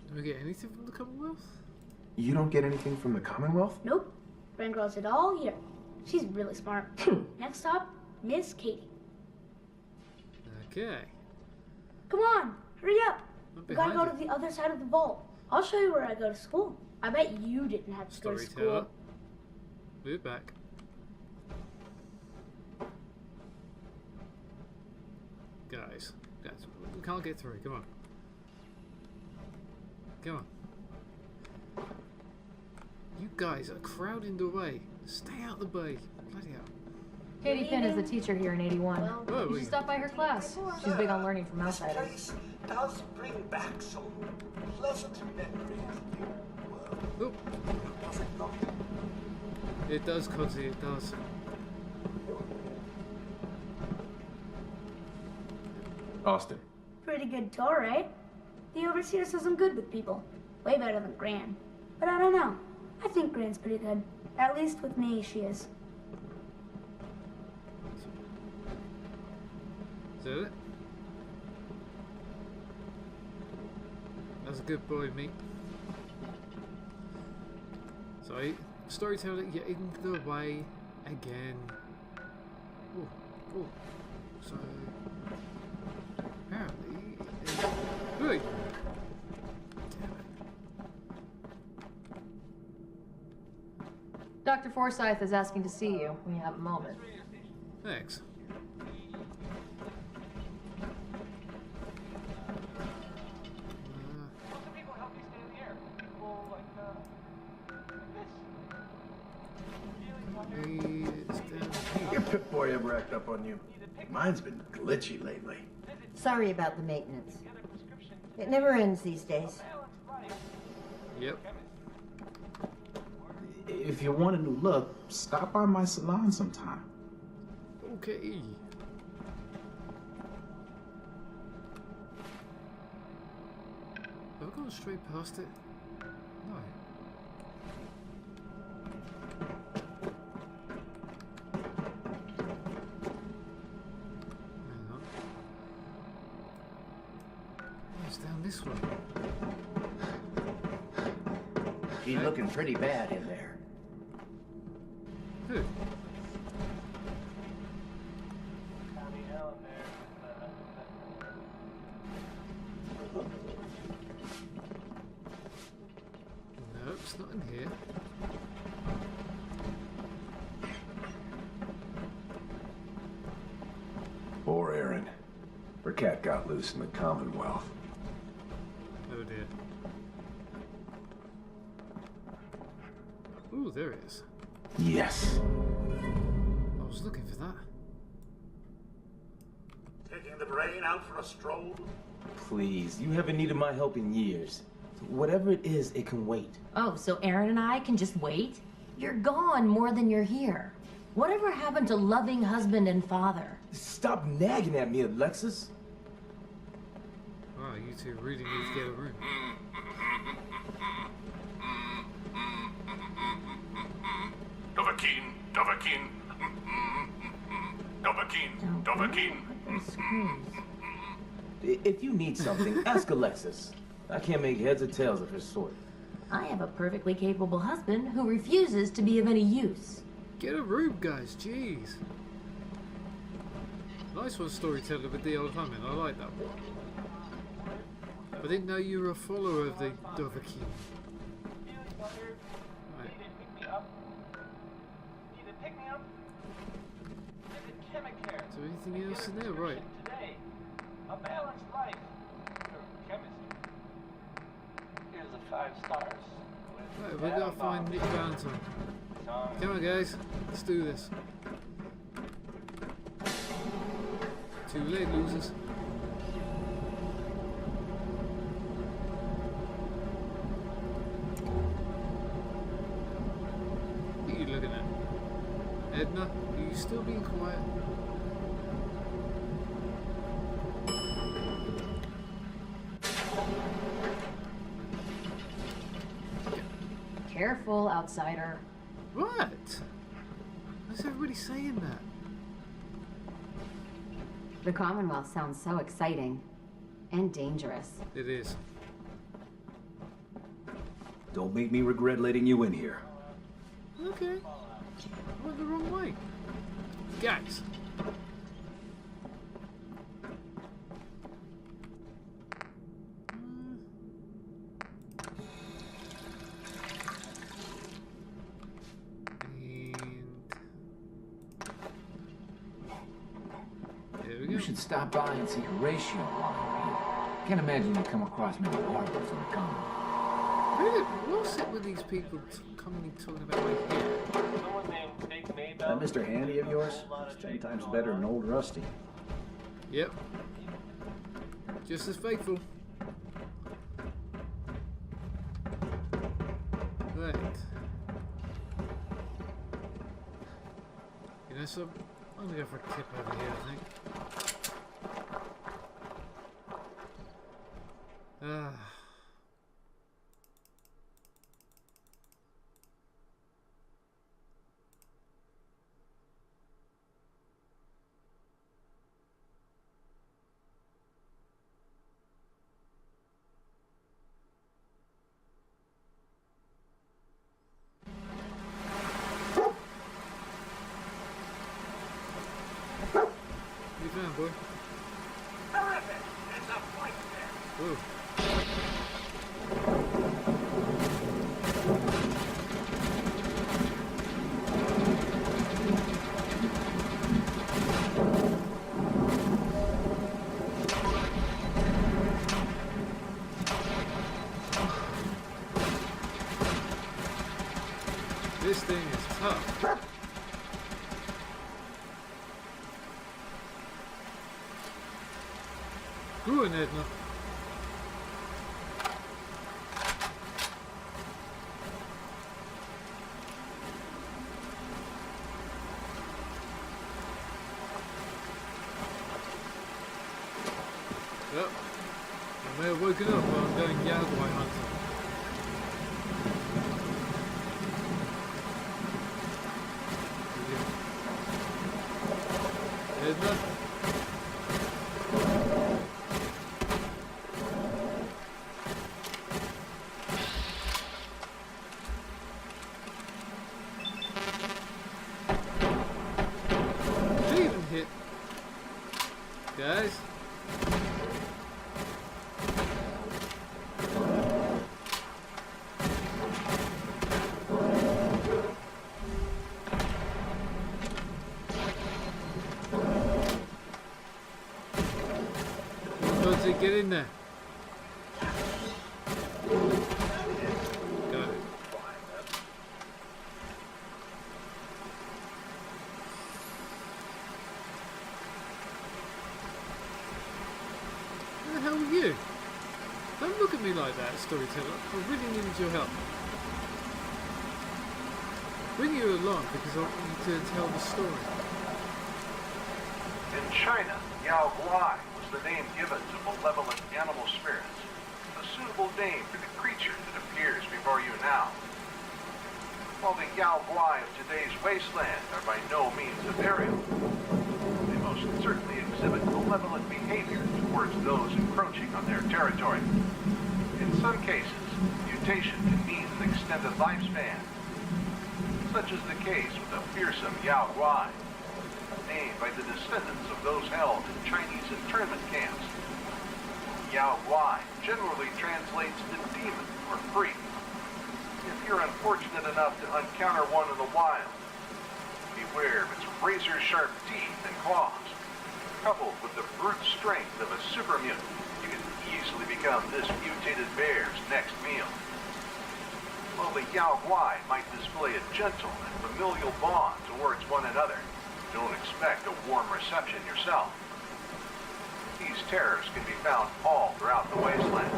Do we get anything from the Commonwealth? You don't get anything from the Commonwealth? Nope. Gran grows it all here. She's really smart. Next stop, Miss Katie. Okay. Come on, hurry up. I'm We gotta behind go to the other side of the vault. I'll show you where I go to school. I bet you didn't have to go to Storyteller. school. Move back. Guys, we can't get through. Come on. Come on. You guys are crowding the way. Stay out the way. Bloody hell. Katie Finn is the teacher here in 81. Whoa, You should stop by her class. She's big on learning from outsiders. Place does bring back some pleasant memories. Oop. Does it not? It does, Codsy, it does. Austin. Pretty good tour, right? The overseer says I'm good with people. Way better than Gran. But I don't know. I think Gran's pretty good. At least with me, she is. Is that it? That's a good boy, mate. Sorry, storyteller, you're in the way again. Oh, oh. So apparently, hey. Dr. Forsyth is asking to see you when you have a moment. Thanks. Your Pip-Boy ever act up on you? Mine's been glitchy lately. Sorry about the maintenance. It never ends these days. Yep. If you want a new look, stop by my salon sometime. Okay. Have I gone straight past it? No. Hang on. Oh, it's down this way. She's looking pretty bad in there. Who? No, it's not in here. Poor Aaron. Her cat got loose in the Commonwealth. Oh dear. Ooh, there it is. Yes. I was looking for that. Taking the brain out for a stroll? Please, you haven't needed my help in years. Whatever it is, it can wait. Oh, so Aaron and I can just wait? You're gone more than you're here. Whatever happened to loving husband and father? Stop nagging at me, Alexis. Wow, you two really need to get a room. Dovahkiin, Dovahkiin, Dovahkiin, Dovahkiin. If you need something, ask Alexis. I can't make heads or tails of her sort. I have a perfectly capable husband who refuses to be of any use. Get a room, guys, jeez. Nice one, storyteller, with the old humming. I like that one. I didn't know you were a follower of the Dovahkiin. Right. Is there anything else in there? Right. A balanced life. Chemistry. Here's the 5 stars. Right, we're gonna find Nick Valentine. Come on, guys. Let's do this. Too late, losers. What are you looking at? Edna, are you still being quiet? Careful, outsider. What? Why's everybody saying that? The Commonwealth sounds so exciting and dangerous. It is. Don't make me regret letting you in here. Okay. I went the wrong way. Guys. You should stop by and see Horatio while you're here. Can't imagine you come across many harbors in the Commonwealth. Really? What's it with these people coming and talking about my hair? That Mr. Handy of yours is 10 times better than old Rusty. Yep. Just as faithful. Right. You know, so I'm gonna go for a tip over here, I think. found, boy? Terrific! It's a fight there. Whoa. This thing is tough. Go on, Edna. Yep. I may have woken up while I'm going Yagwai hunting. Edna? Did he even hit? Guys? Get in there. Got it. Who the hell are you? Don't look at me like that, storyteller. I really need your help. Bring you along because I want you to tell the story. In China, Yao Guai was the name given to malevolent animal spirits, a suitable name for the creature that appears before you now. While the Yao Guai of today's wasteland are by no means ethereal, they most certainly exhibit malevolent behavior towards those encroaching on their territory. In some cases, mutation can mean an extended lifespan, such is the case with the fearsome Yao Guai, named by the descendants of those held in Chinese internment camps. Yao Guai generally translates to demon or freak. If you're unfortunate enough to encounter one in the wild, beware of its razor-sharp teeth and claws. Coupled with the brute strength of a super mutant, you can easily become this mutated bear's next meal. While the Yao Guai might display a gentle and familial bond towards one another, don't expect a warm reception yourself. These terrors can be found all throughout the wasteland.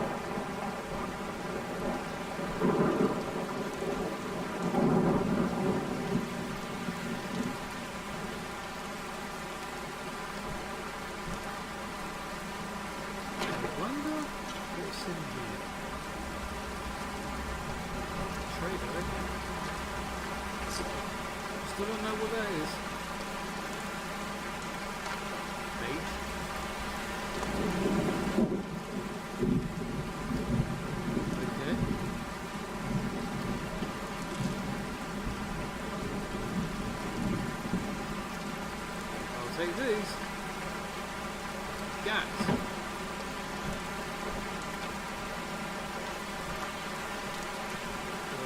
I wonder what's in here. Trader. Still don't know what that is. Okay. I'll take these. Gats.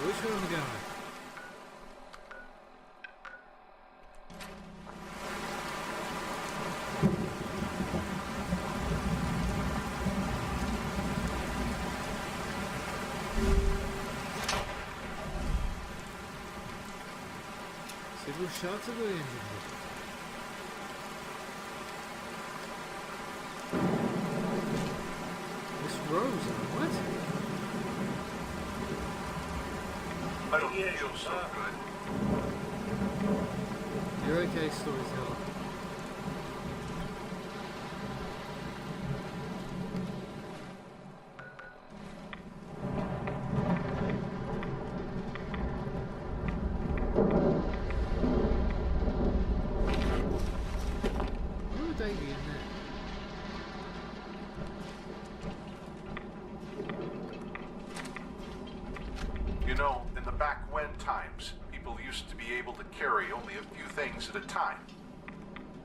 Which way am I going? Several shots of the engine. Miss Rosa, what? I don't feel so good. You're okay, storyteller. You know, in the back when times, people used to be able to carry only a few things at a time.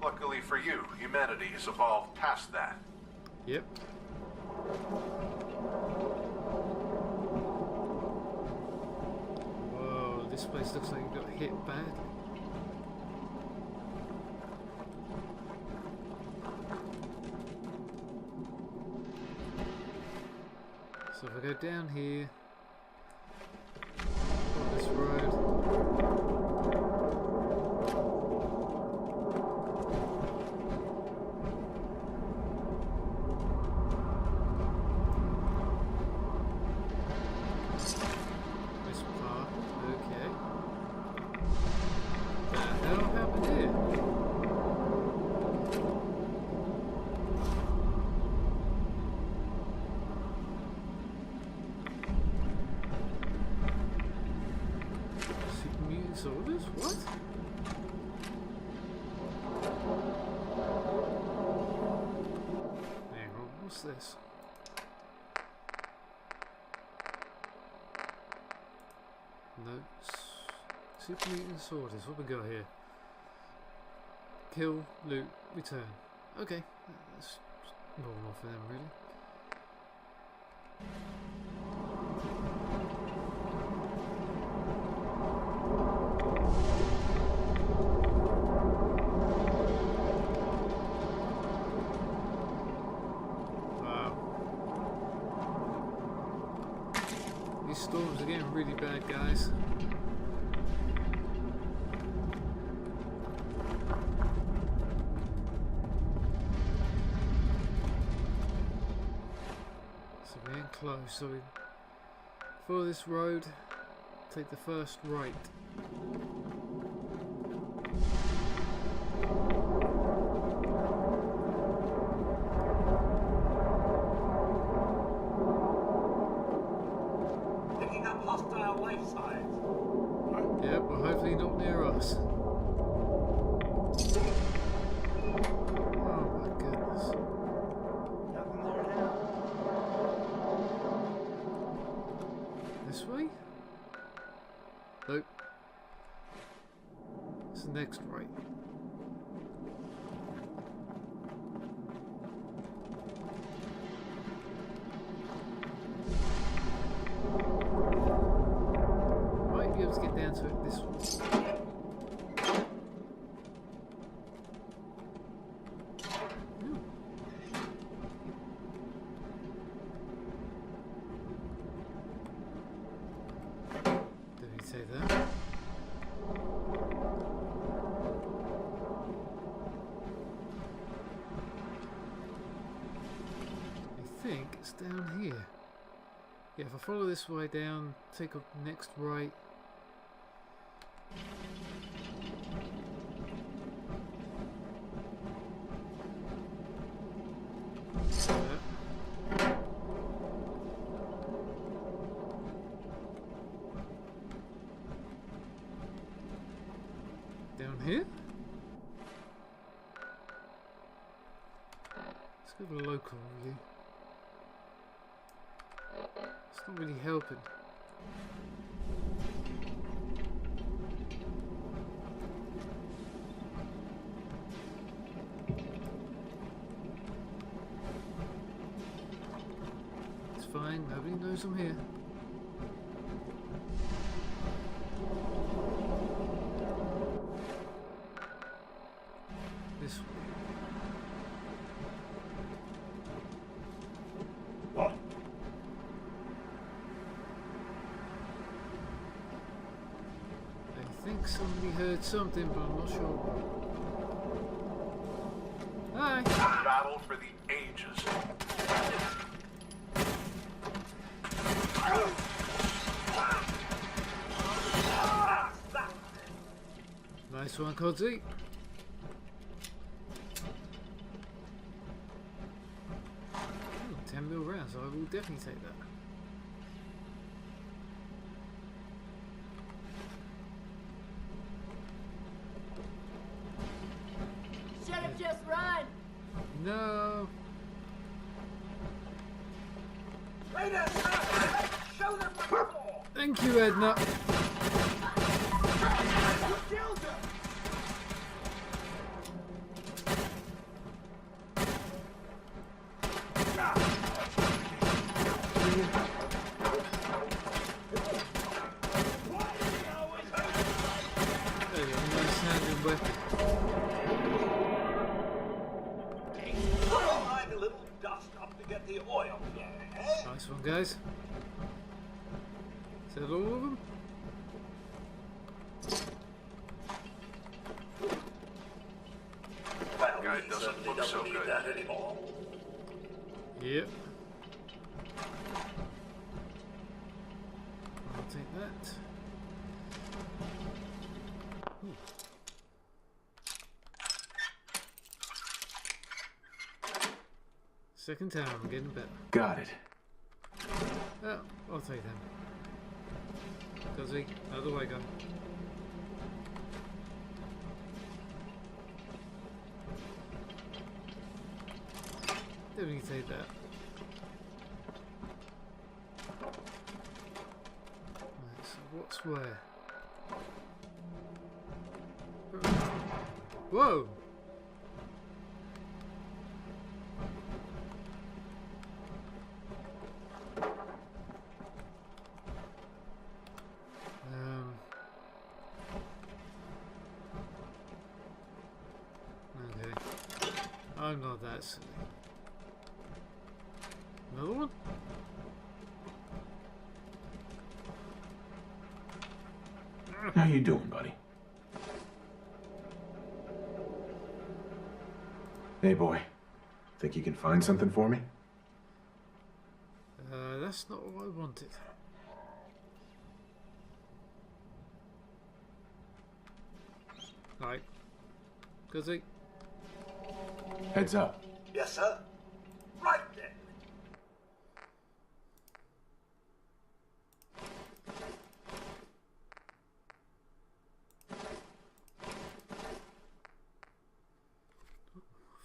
Luckily for you, humanity has evolved past that. Yep. Whoa, this place looks like it got hit badly. So if I go down here, on this road, this part, okay. What the hell happened here? Soldiers? What? Hang on, what's this? No. Super mutant soldiers. What we got here? Kill, loot, return. Okay, that's normal for them, really. These storms are getting really bad, guys. So we're getting close. So we follow this road, take the first right. Yeah, but hopefully not near us. Oh my goodness. Nothing there now. This way? Nope. It's the next right. Might be able to get down to it this way. Did he say that? I think it's down here. Yeah, if I follow this way down, take a next right. Down here? Let's go to local view. It's not really helping. It's fine, nobody knows I'm here. This way. What? I think somebody heard something, but I'm not sure. Hi! Battle for the ages. Nice one, Codsy. 10 mil rounds, I will definitely take that. Should have just run. No. Show them what. Thank you, Edna. sounding weapon. I'm a little dust up to get the oil here, eh? Nice one, guys. Is that all of them? Well, Guy doesn't look so good. That anymore. Yep. I'll take that. Ooh. Second time, I'm getting better. Got it. Oh, I'll take them. Does he? Other way, go. Definitely take that. Right, so what's where? Whoa! Okay. I'm not that silly. Another one? How you doing, buddy? Hey, boy. Think you can find something for me? That's not what I wanted. Right. Guzzy. Heads up. Yes, sir. Right then.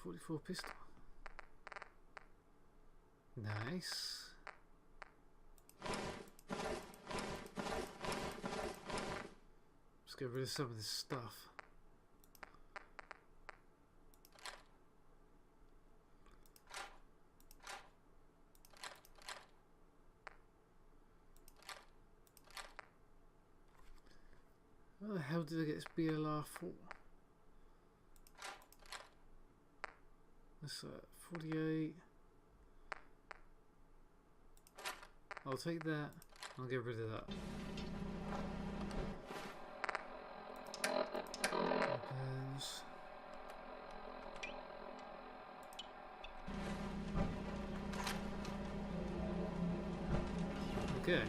.44 pistol. Nice. Let's get rid of some of this stuff. Where the hell did I get this BLR for? What's that? 48. I'll take that. I'll get rid of that. Weapons. Okay.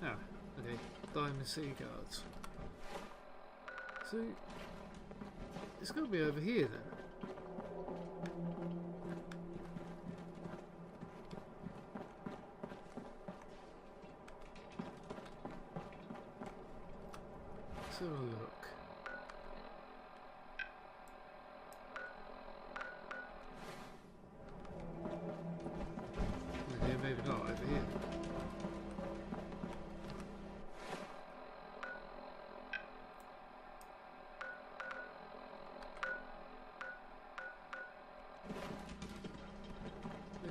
Ah, okay. Diamond City Guards. So, it's got to be over here then. Let's have a look. Okay, maybe not over here.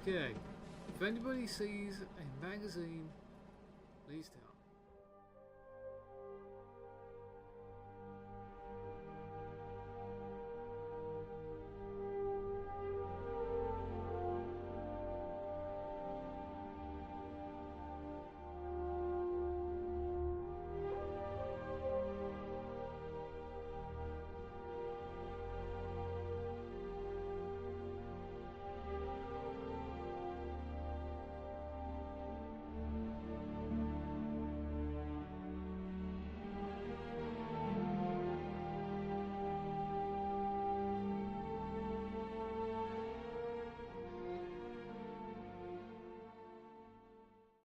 Okay, if anybody sees a magazine, please tell.